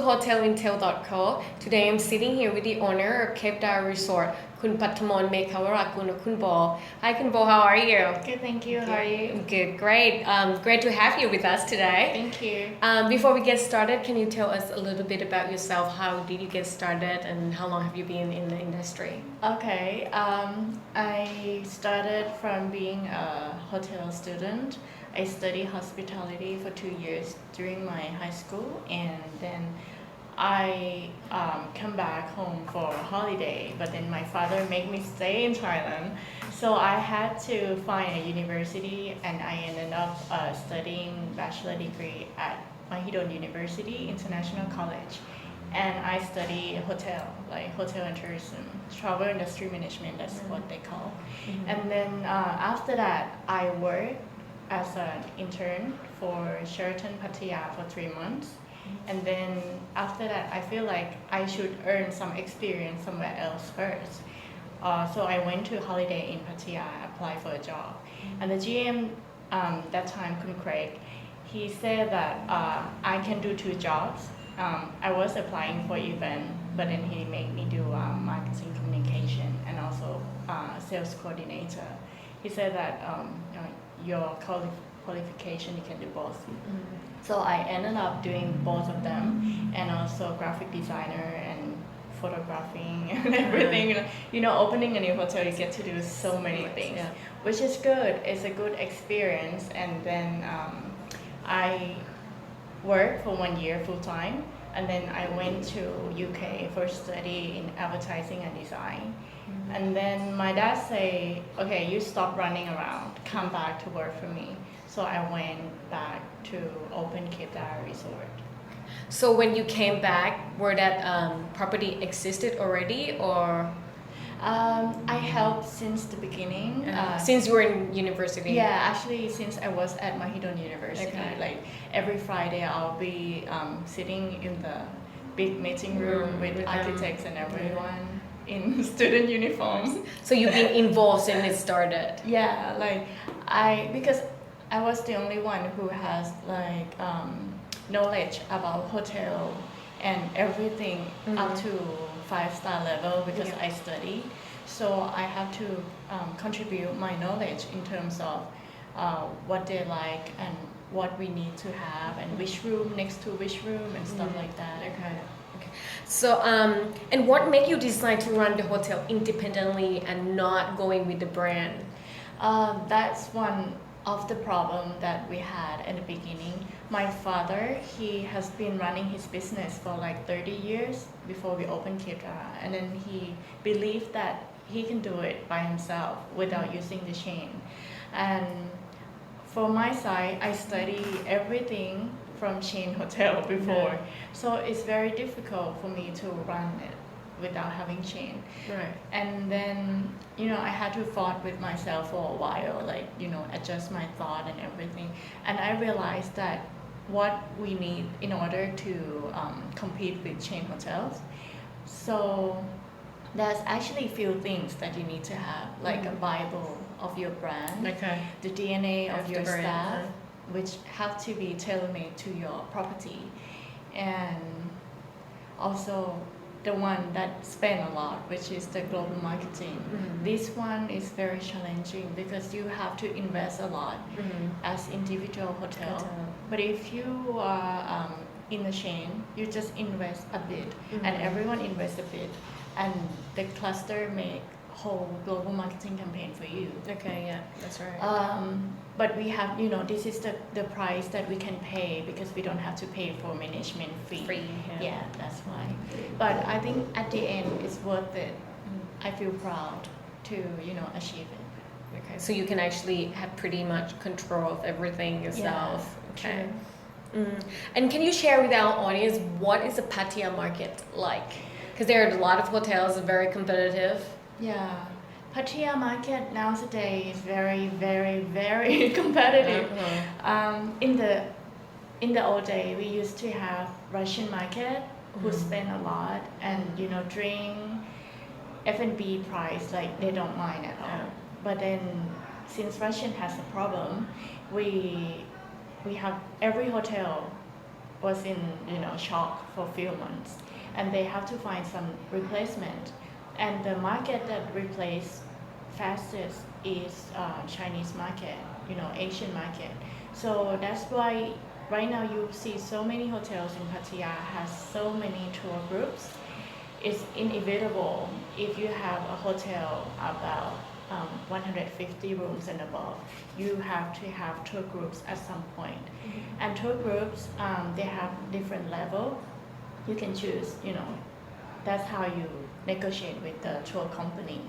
Hotel IntelTalk. Today I'm sitting here with the owner of Cape Dara Resort, Kun Pattamon Mekavarkul or Kun Bo. Hi Kun Bo, how are you? Good, thank you. How are you? Good, great. Great to have you with us today. Thank you. Before we get started, can you tell us a little bit about yourself? How did you get started and how long have you been in the industry? Okay, I started from being a hotel student. I studied hospitality for 2 years during my high school, and then I come back home for holiday, but then my father made me stay in Thailand. So I had to find a university, and I ended up studying bachelor degree at Mahidol University International College. And I study hotel and tourism, travel industry management, that's what they call. And then after that, I worked as an intern for Sheraton Pattaya for 3 months. And then after that, I feel like I should earn some experience somewhere else first. So I went to holiday in Pattaya, applied for a job. And the GM that time, Kun Craig, he said that I can do 2 jobs. I was applying for event, but then he made me do marketing communication and also sales coordinator. He said that your qualification, you can do both. So I ended up doing both of them, and also graphic designer and photographing and everything. Opening a new hotel, you get to do so many things, which is good. It's a good experience. And then I worked for 1 year full time, and then I went to UK for study in advertising and design. And then my dad say, okay, you stop running around, come back to work for me. So I went back to open Cape Dara Resort. So when you came back, were that property existed already or? I helped since the beginning. Since you were in university? Yeah, actually since I was at Mahidol University. Okay. Like every Friday I'll be sitting in the big meeting room with architects and everyone in student uniforms. So you've been involved since it started? Yeah, because I was the only one who has knowledge about hotel and everything up to 5-star level because I studied. So I have to contribute my knowledge in terms of what they like and what we need to have and which room next to which room and stuff like that. Okay. So, and what made you decide to run the hotel independently and not going with the brand? That's one of the problem that we had at the beginning. My father, he has been running his business for like 30 years before we opened Cape Dara, and then he believed that he can do it by himself without using the chain. And for my side, I study everything from chain hotel before, so it's very difficult for me to run it without having chain. Right. And then I had to fight with myself for a while, adjust my thought and everything. And I realized that what we need in order to compete with chain hotels. So there's actually few things that you need to have, like a Bible of your brand, the DNA of your staff, which have to be tailor-made to your property, and also the one that spend a lot, which is the global marketing. This one is very challenging because you have to invest a lot as individual hotel. But if you are in the chain, you just invest a bit, and everyone invests a bit, and the cluster make whole global marketing campaign for you. Okay, yeah, that's right. But we have, this is the price that we can pay because we don't have to pay for management fee. Yeah, that's why. But I think at the end it's worth it. I feel proud to, achieve it. Okay, so you can actually have pretty much control of everything yourself. Yeah, okay. True. And can you share with our audience what is the Pattaya market like? Because there are a lot of hotels, very competitive. Yeah, Pattaya market nowadays is very, very, very competitive. In the old day, we used to have Russian market who spend a lot and drink F&B price like they don't mind at all. But then since Russian has a problem, we have every hotel was in shock for a few months, and they have to find some replacement. And the market that replaced fastest is Chinese market, Asian market. So that's why right now you see so many hotels in Pattaya has so many tour groups. It's inevitable if you have a hotel about 150 rooms and above, you have to have tour groups at some point. And tour groups, they have different level. You can choose, that's how you negotiate with the tour company.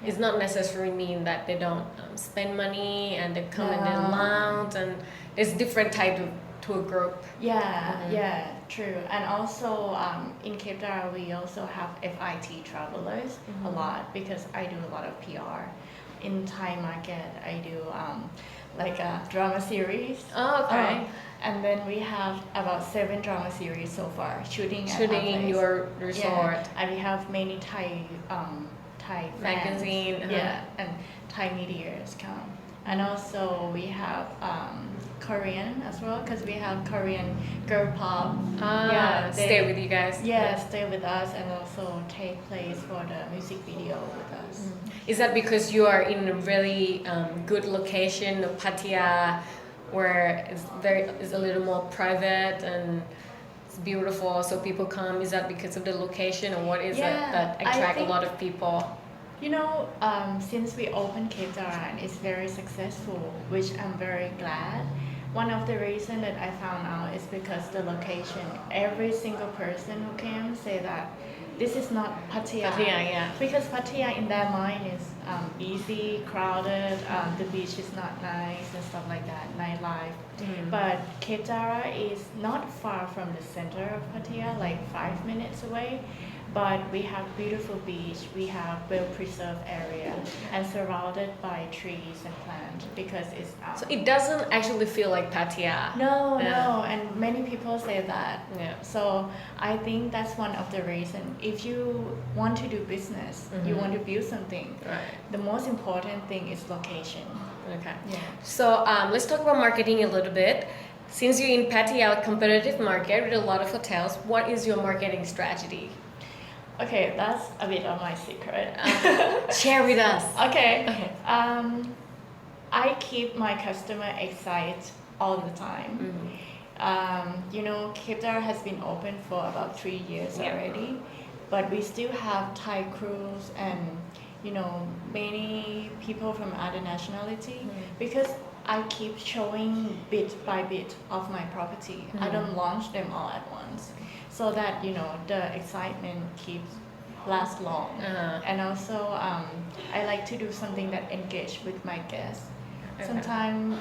It's not necessarily mean that they don't spend money and they come in the lounge, and there's different type of tour group. Yeah, true. And also in Cape Dara, we also have FIT travelers a lot, because I do a lot of PR. In Thai market, I do like a drama series. Oh, okay. And then we have about 7 drama series so far shooting in your resort. Yeah. And we have many Thai magazine. fans. Yeah, and Thai medias come. And also we have Korean as well, because we have Korean girl pop. Stay with you guys. Yeah, stay with us, and also take place for the music video with us. Is that because you are in a really good location of Pattaya, where it's a little more private and it's beautiful, so people come? Is that because of the location, or what is it that attract a lot of people? Since we opened Cape Dara, and it's very successful, which I'm very glad. One of the reasons that I found out is because the location. Every single person who came say that this is not Pattaya. Because Pattaya in their mind is easy, crowded, the beach is not nice and stuff like that, nightlife. But Cape Dara is not far from the center of Pattaya, like 5 minutes away. But we have beautiful beach, we have well-preserved area, and surrounded by trees and plants, because it's So it doesn't actually feel like Pattaya. No, and many people say that. Yeah. So I think that's one of the reasons. If you want to do business, you want to build something, the most important thing is location. Okay. Yeah. So let's talk about marketing a little bit. Since you're in Pattaya, a competitive market with a lot of hotels, what is your marketing strategy? Okay, that's a bit of my secret. Share with us. Okay. I keep my customer excited all the time. Cape Dara has been open for about 3 years already, but we still have Thai crews and many people from other nationality, because I keep showing bit by bit of my property. I don't launch them all at once, so that the excitement keeps last long. And also I like to do something that engage with my guests. Sometimes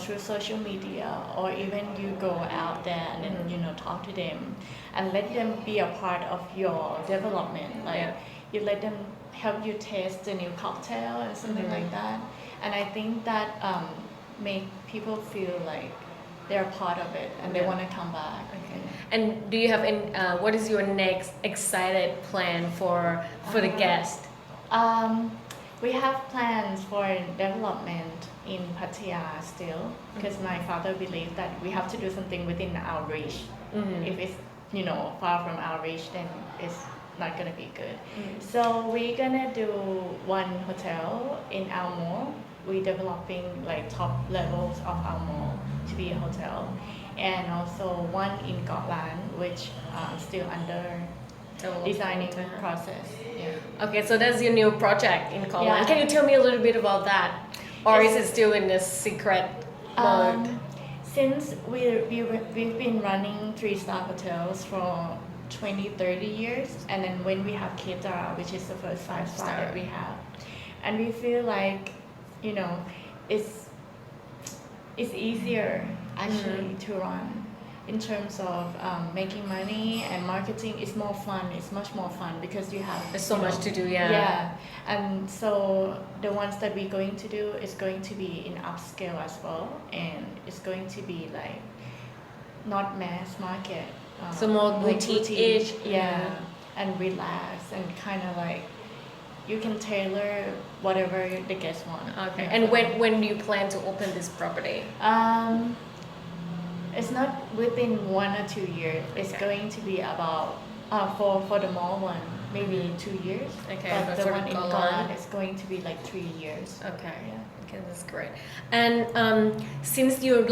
through social media, or even you go out there and talk to them and let them be a part of your development, like you let them help you taste the new cocktail and something like that. And I think that make people feel like they're part of it and they want to come back. And do you have any, what is your next excited plan for the guest? We have plans for development in Pattaya still, because my father believed that we have to do something within our reach. If it's far from our reach, then it's not gonna be good. So we're gonna do one hotel in our mall. We're developing like top levels of our mall to be a hotel, and also one in Gotland, which still under designing process. Okay, so that's your new project in Gotland. Yeah. Can you tell me a little bit about that, or is it still in the secret mode? Since we've been running 3-star hotels for 20-30 years, and then when we have Cape Dara, which is the first 5-star that we have, and we feel like it's easier actually to run. In terms of making money and marketing, it's more fun. It's much more fun because you have There's so much to do. Yeah, and so the ones that we're going to do is going to be in upscale as well, and it's going to be like not mass market. So more like boutique-ish. And relax, and kind of like you can tailor whatever the guests want. Okay. And when do you plan to open this property? It's not within 1 or 2 years. It's Okay. going to be about for the mall one, maybe 2 years. Okay, But but the for one the in Golan- Golan is going to be like 3 years. Okay. Yeah. Okay, that's great. And since you're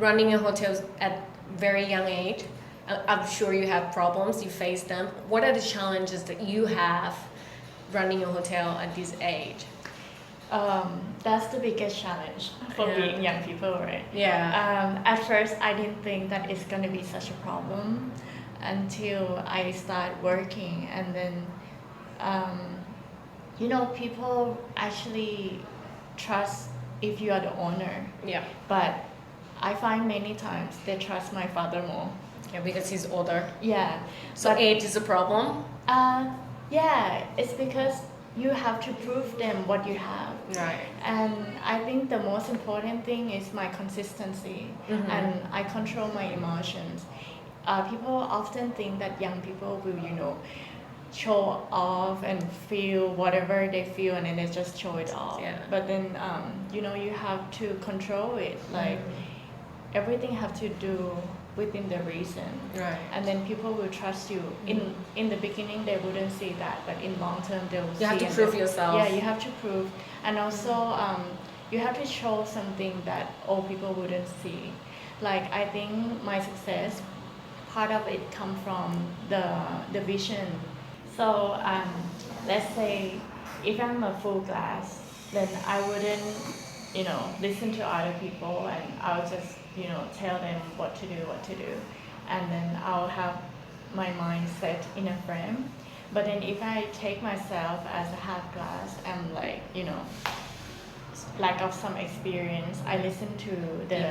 running a hotel at very young age, I'm sure you have problems. You face them. What are the challenges that you have running a hotel at this age? That's the biggest challenge for Yeah. being young people, right? Yeah. At first, I didn't think that it's gonna be such a problem until I start working, and then, people actually trust if you are the owner. Yeah. But I find many times they trust my father more. Yeah, because he's older. Yeah. So But, age is a problem. yeah, it's because you have to prove them what you have. Right. And I think the most important thing is my consistency, Mhm. and I control my emotions. People often think that young people will, show off and feel whatever they feel, and then they just show it off. Yeah. But then, you have to control it. Like everything have to do within the reason. Right. And then people will trust you. In the beginning, they wouldn't see that, but in long term, they will see. You have to and prove they- yourself. Yeah, you have to prove, and also you have to show something that old people wouldn't see. Like I think my success, part of it come from the vision. So let's say if I'm a full glass, then I wouldn't, listen to other people, and I'll just, tell them what to do, and then I'll have my mind set in a frame. But then if I take myself as a half glass, I'm like, lack of some experience, I listen to the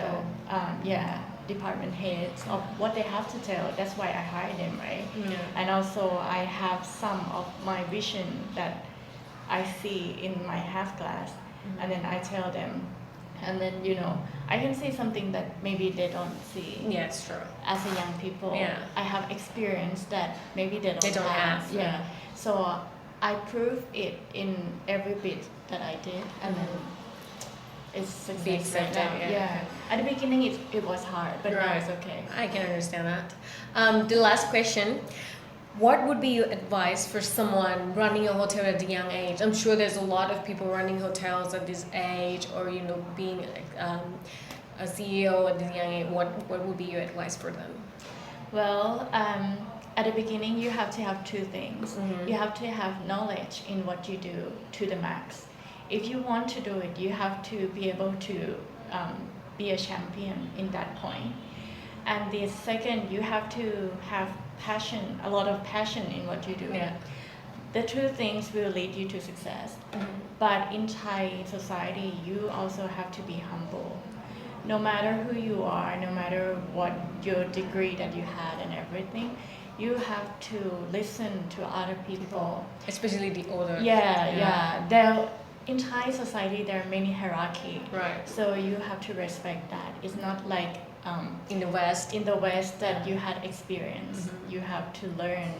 department heads of what they have to tell. That's why I hire them, right? Yeah. And also I have some of my vision that I see in my half glass, and then I tell them, and then I can see something that maybe they don't see. Yeah, it's true. As a young people, Yeah. I have experience that maybe they don't have. have, Yeah. yeah. So I prove it in every bit that I did, and then it's success right accepted, now. yeah. At the beginning, it was hard, but now Right. it's okay. I can understand that. The last question. What would be your advice for someone running a hotel at a young age? I'm sure there's a lot of people running hotels at this age, or being a CEO at this young age. What would be your advice for them? Well, at the beginning, you have to have two things. Mhm. You have to have knowledge in what you do to the max. If you want to do it, you have to be able to be a champion in that point. And the second, you have to have passion, a lot of passion in what you do. Yeah. The two things will lead you to success. But in Thai society, you also have to be humble. No matter who you are, no matter what your degree that you had and everything, you have to listen to other people. Especially the older. Yeah. In Thai society, there are many hierarchy. Right. So you have to respect that. It's not like In the West. in the West that you had experience. Mhm. You have to learn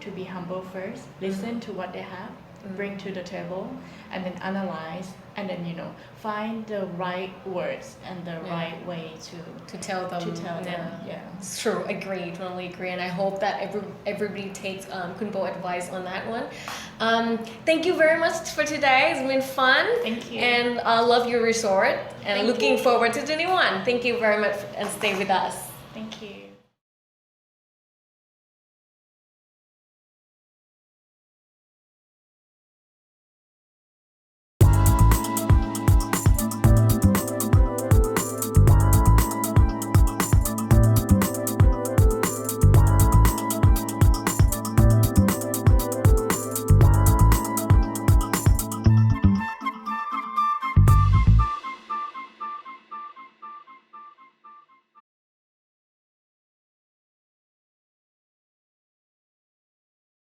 to be humble first, listen to what they have, bring to the table, and then analyze, and then find the right words and the Yeah. right way To tell them. to tell them. Yeah. It's true. Agree. Totally agree. And I hope that everybody takes Kunpo advice on that one. Thank you very much for today. It's been fun. Thank you. And I love your resort. And Thank looking you. forward to the new one. Thank you very much, and stay with us. Thank you.